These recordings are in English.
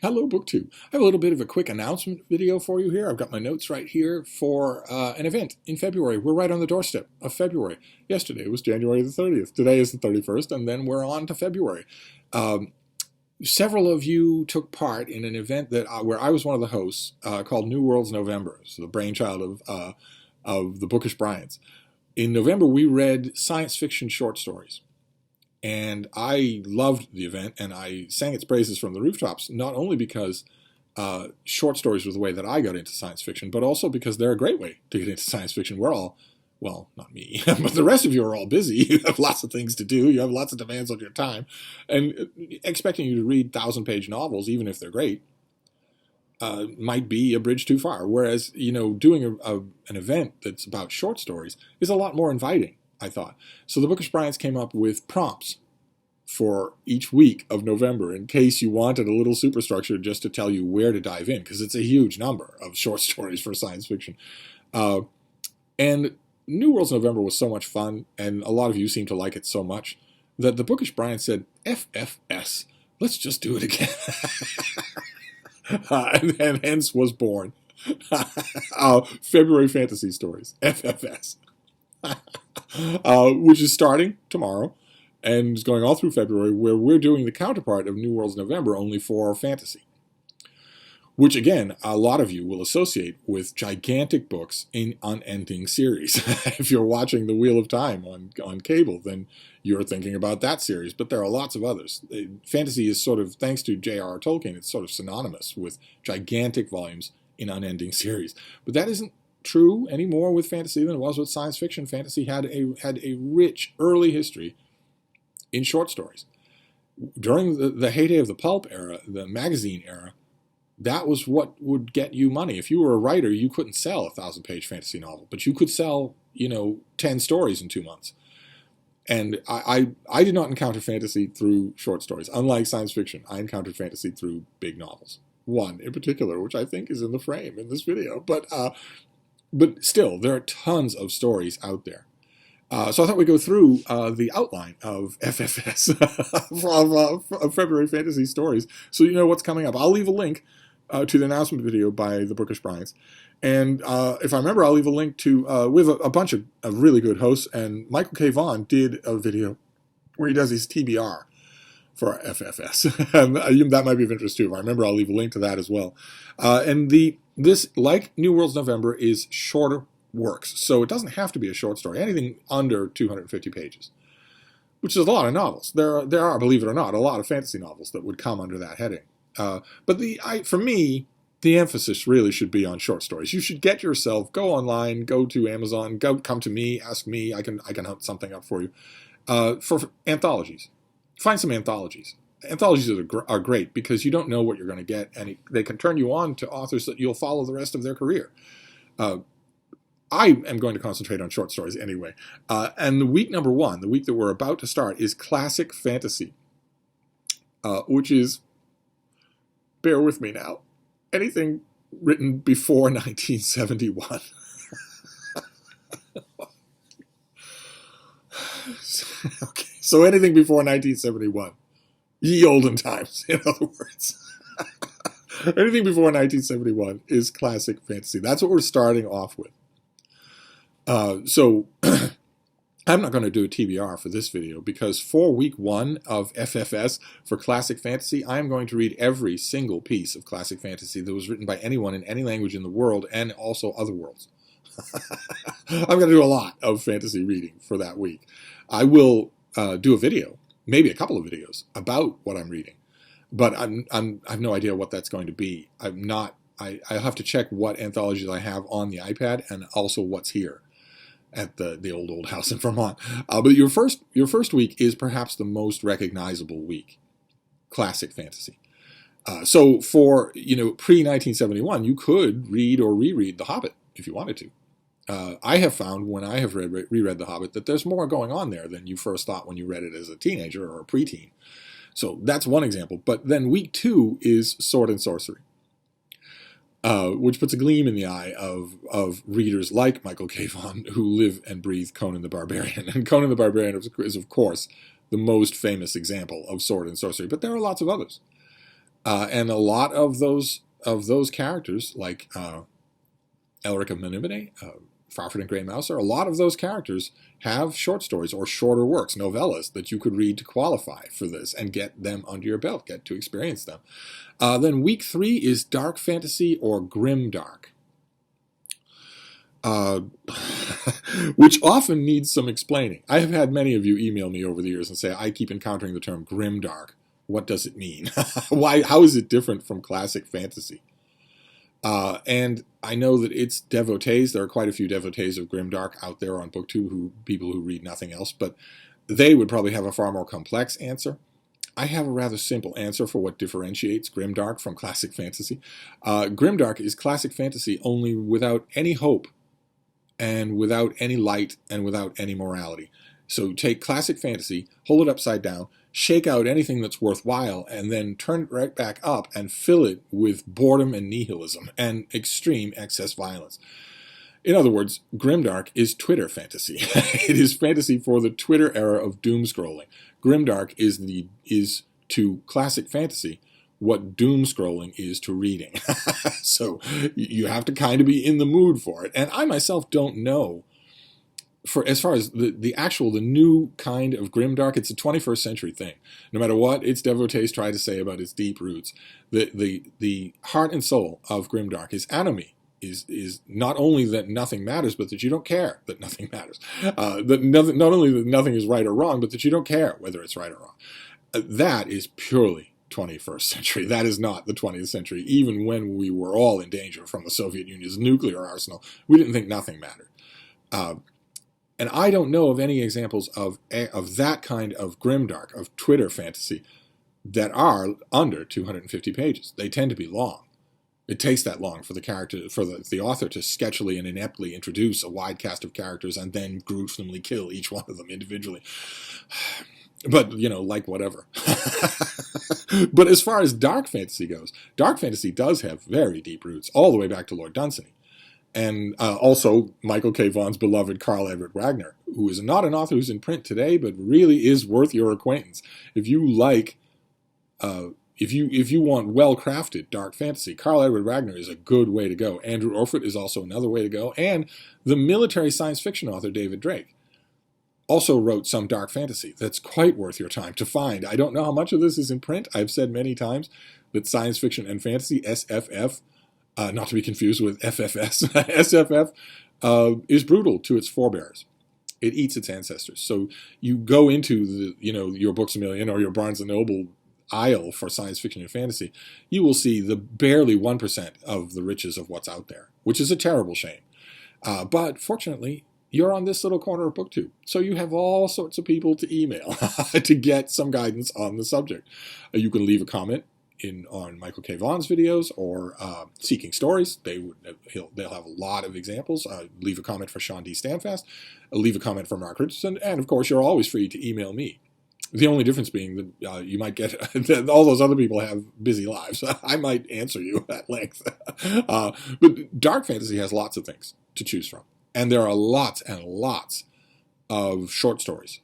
Hello, BookTube. I have a little bit of a quick announcement video for you here. I've got my notes right here for an event in February. We're right on the doorstep of February. Yesterday was January the 30th. Today is the 31st, and then we're on to February. Several of you took part in an event that where I was one of the hosts called New Worlds November, so the brainchild of the Bookish Bryants. In November, we read science fiction short stories. And I loved the event, and I sang its praises from the rooftops, not only because short stories were the way that I got into science fiction, but also because they're a great way to get into science fiction. We're all, well, not me, but the rest of you are all busy. You have lots of things to do. You have lots of demands on your time. And expecting you to read 1,000-page novels, even if they're great, might be a bridge too far. Whereas, doing an event that's about short stories is a lot more inviting, I thought. So the Bookish Bryants came up with prompts for each week of November in case you wanted a little superstructure just to tell you where to dive in, because it's a huge number of short stories for science fiction. And New Worlds November was so much fun, and a lot of you seem to like it so much, that the Bookish Bryants said, FFS, let's just do it again. and hence was born February Fantasy Stories, FFS. Which is starting tomorrow and is going all through February, where we're doing the counterpart of New Worlds November only for fantasy. Which, again, a lot of you will associate with gigantic books in unending series. If you're watching The Wheel of Time on cable, then you're thinking about that series, but there are lots of others. Fantasy is sort of, thanks to J.R.R. Tolkien, it's sort of synonymous with gigantic volumes in unending series. But that isn't true anymore with fantasy than it was with science fiction. Fantasy had a rich early history in short stories. During the heyday of the pulp era, the magazine era, that was what would get you money. If you were a writer, you couldn't sell a 1,000-page fantasy novel, but you could sell, 10 stories in 2 months. And I did not encounter fantasy through short stories. Unlike science fiction, I encountered fantasy through big novels. One in particular, which I think is in the frame in this video, but still, there are tons of stories out there. So I thought we'd go through the outline of FFS, of February Fantasy Stories, so you know what's coming up. I'll leave a link to the announcement video by the Bookish Bryants. And if I remember, I'll leave a link to, we have a bunch of really good hosts, and Michael K Vaughan did a video where he does his TBR for FFS. That might be of interest too. If I remember, I'll leave a link to that as well. And this, like New Worlds November, is shorter works. So it doesn't have to be a short story. Anything under 250 pages, which is a lot of novels. There are, believe it or not, a lot of fantasy novels that would come under that heading. But for me, the emphasis really should be on short stories. You should get yourself, go online, go to Amazon, come to me, ask me. I can hunt something up for you. For anthologies. Find some anthologies. Anthologies are great because you don't know what you're going to get, and they can turn you on to authors that you'll follow the rest of their career. I am going to concentrate on short stories anyway. And the week number one, the week that we're about to start, is classic fantasy, which is, bear with me now, anything written before 1971. Okay, so anything before 1971. Ye olden times, in other words. Anything before 1971 is classic fantasy. That's what we're starting off with. So I'm not going to do a TBR for this video because for week one of FFS for classic fantasy, I'm going to read every single piece of classic fantasy that was written by anyone in any language in the world and also other worlds. I'm going to do a lot of fantasy reading for that week. I will do a video, maybe a couple of videos about what I'm reading, but I have no idea what that's going to be. I'll have to check what anthologies I have on the iPad and also what's here at the old house in Vermont. But your first week is perhaps the most recognizable week, classic fantasy. So for pre-1971, you could read or reread The Hobbit if you wanted to. I have found when I have reread The Hobbit that there's more going on there than you first thought when you read it as a teenager or a preteen. So that's one example. But then week two is Sword and Sorcery, which puts a gleam in the eye of readers like Michael K Vaughan who live and breathe Conan the Barbarian. And Conan the Barbarian is, of course, the most famous example of Sword and Sorcery. But there are lots of others. And a lot of those characters, like Elric of Menimine, Farford and Grey Mouser, a lot of those characters have short stories or shorter works, novellas, that you could read to qualify for this and get them under your belt, get to experience them. Then week 3 is dark fantasy or grimdark, which often needs some explaining. I have had many of you email me over the years and say, I keep encountering the term grimdark. What does it mean? How is it different from classic fantasy? And I know that it's devotees. There are quite a few devotees of grimdark out there on BookTube, people who read nothing else, but they would probably have a far more complex answer. I have a rather simple answer for what differentiates grimdark from classic fantasy. Grimdark is classic fantasy only without any hope and without any light and without any morality. So take classic fantasy, hold it upside down, shake out anything that's worthwhile, and then turn it right back up and fill it with boredom and nihilism and extreme excess violence. In other words, grimdark is Twitter fantasy. It is fantasy for the Twitter era of doom scrolling. Grimdark is to classic fantasy what doom scrolling is to reading. So you have to kind of be in the mood for it. And I myself don't know, for as far as the new kind of grimdark, it's a 21st century thing. No matter what its devotees try to say about its deep roots, the heart and soul of grimdark is anomie. Is not only that nothing matters, but that you don't care that nothing matters. Not only that nothing is right or wrong, but that you don't care whether it's right or wrong. That is purely 21st century. That is not the 20th century. Even when we were all in danger from the Soviet Union's nuclear arsenal, we didn't think nothing mattered. And I don't know of any examples of that kind of grimdark, of Twitter fantasy, that are under 250 pages. They tend to be long. It takes that long for the author to sketchily and ineptly introduce a wide cast of characters and then gruesomely kill each one of them individually. But, like whatever. But as far as dark fantasy goes, dark fantasy does have very deep roots, all the way back to Lord Dunsany. And also Michael K. Vaughan's beloved Karl Edward Wagner, who is not an author who's in print today, but really is worth your acquaintance. If you like... If you want well-crafted dark fantasy, Karl Edward Wagner is a good way to go. Andrew Orford is also another way to go. And the military science fiction author David Drake also wrote some dark fantasy that's quite worth your time to find. I don't know how much of this is in print. I've said many times that science fiction and fantasy, SFF, not to be confused with FFS, SFF is brutal to its forebears. It eats its ancestors. So you go into your Books A Million or your Barnes & Noble aisle for science fiction and fantasy, you will see the barely 1% of the riches of what's out there, which is a terrible shame. But fortunately, you're on this little corner of BookTube, so you have all sorts of people to email to get some guidance on the subject. You can leave a comment on Michael K. Vaughan's videos or Seeking Stories. They'll have a lot of examples. Leave a comment for Sean D. Stanfast. Leave a comment for Mark Richardson. And of course, you're always free to email me. The only difference being that you might get all those other people have busy lives. I might answer you at length. But dark fantasy has lots of things to choose from. And there are lots and lots of short stories.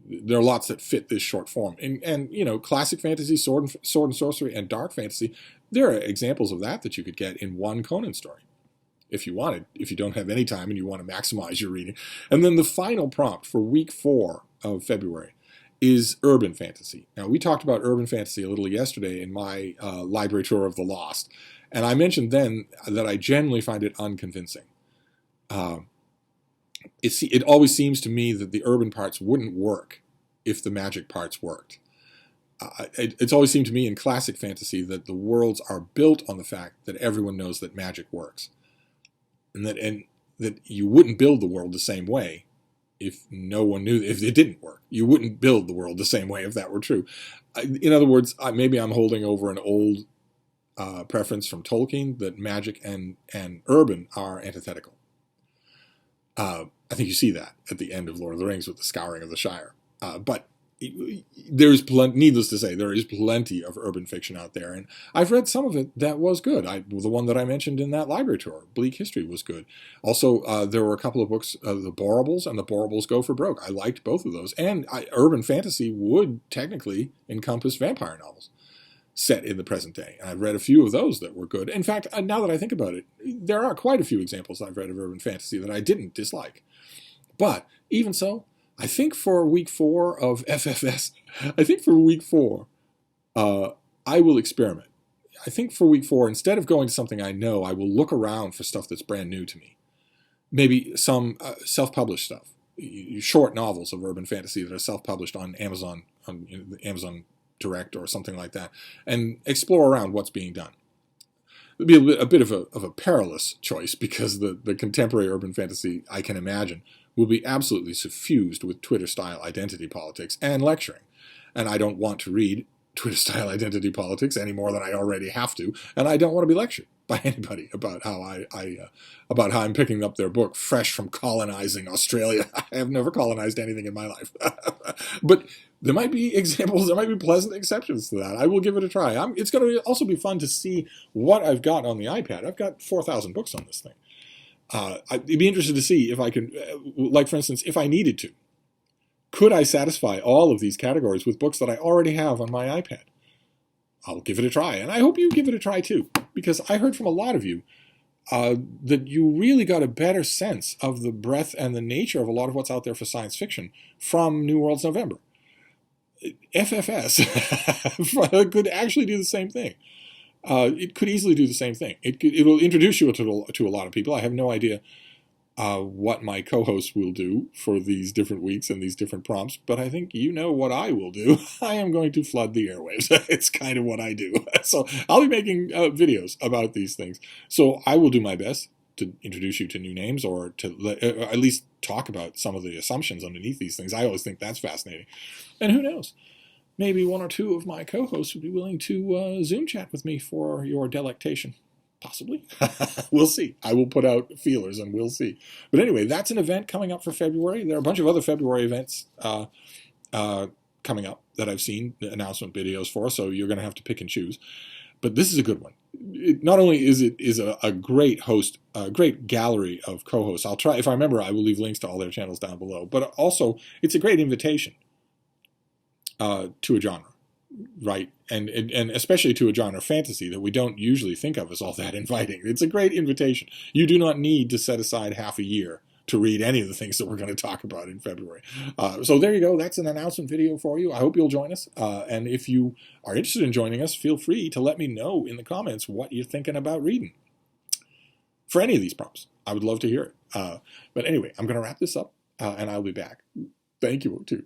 There are lots that fit this short form. And classic fantasy, sword and sorcery, and dark fantasy, there are examples of that you could get in one Conan story if you wanted, if you don't have any time and you want to maximize your reading. And then the final prompt for week 4 of February is urban fantasy. Now, we talked about urban fantasy a little yesterday in my library tour of the Lost, and I mentioned then that I generally find it unconvincing. It always seems to me that the urban parts wouldn't work if the magic parts worked. It's always seemed to me in classic fantasy that the worlds are built on the fact that everyone knows that magic works, and that you wouldn't build the world the same way if no one knew, if it didn't work. You wouldn't build the world the same way if that were true. In other words, maybe I'm holding over an old preference from Tolkien that magic and urban are antithetical. I think you see that at the end of Lord of the Rings with the Scouring of the Shire. But there's needless to say, there is plenty of urban fiction out there, and I've read some of it that was good. The one that I mentioned in that library tour, Bleak History, was good. Also, there were a couple of books, The Borables and The Borables Go for Broke. I liked both of those, and urban fantasy would technically encompass vampire novels. set in the present day. And I've read a few of those that were good. In fact, now that I think about it, there are quite a few examples I've read of urban fantasy that I didn't dislike. But even so, I think for week 4 of FFS, I will experiment. I think for week 4, instead of going to something I know, I will look around for stuff that's brand new to me. Maybe some self-published stuff, short novels of urban fantasy that are self-published on Amazon, Amazon Direct or something like that, and explore around what's being done. It would be a bit of a perilous choice, because the contemporary urban fantasy I can imagine will be absolutely suffused with Twitter-style identity politics and lecturing. And I don't want to read Twitter-style identity politics any more than I already have to, and I don't want to be lectured by anybody about how about how I'm picking up their book fresh from colonizing Australia. I have never colonized anything in my life. But there might be examples, there might be pleasant exceptions to that. I will give it a try. It's going to also be fun to see what I've got on the iPad. I've got 4,000 books on this thing. I'd be interested to see if I can, like for instance, if I needed to, could I satisfy all of these categories with books that I already have on my iPad? I'll give it a try, and I hope you give it a try too, because I heard from a lot of you that you really got a better sense of the breadth and the nature of a lot of what's out there for science fiction from New Worlds November. FFS could actually do the same thing. It could easily do the same thing. It will introduce you to a lot of people. I have no idea what my co-hosts will do for these different weeks and these different prompts, but I think you know what I will do. I am going to flood the airwaves. It's kind of what I do. So I'll be making videos about these things. So I will do my best to introduce you to new names, or to at least talk about some of the assumptions underneath these things. I always think that's fascinating. And who knows? Maybe one or two of my co-hosts would be willing to Zoom chat with me for your delectation. Possibly. We'll see. I will put out feelers and we'll see. But anyway, that's an event coming up for February. There are a bunch of other February events coming up that I've seen announcement videos for, so you're going to have to pick and choose. But this is a good one. Not only is it a great host, a great gallery of co-hosts. I'll try, if I remember, I will leave links to all their channels down below. But also, it's a great invitation to a genre. Right, and especially to a genre, fantasy, that we don't usually think of as all that inviting. It's a great invitation. You do not need to set aside half a year to read any of the things that we're going to talk about in February. So there you go. That's an announcement video for you. I hope you'll join us. And if you are interested in joining us, feel free to let me know in the comments what you're thinking about reading for any of these prompts. I would love to hear it. But anyway, I'm going to wrap this up, and I'll be back. Thank you, too.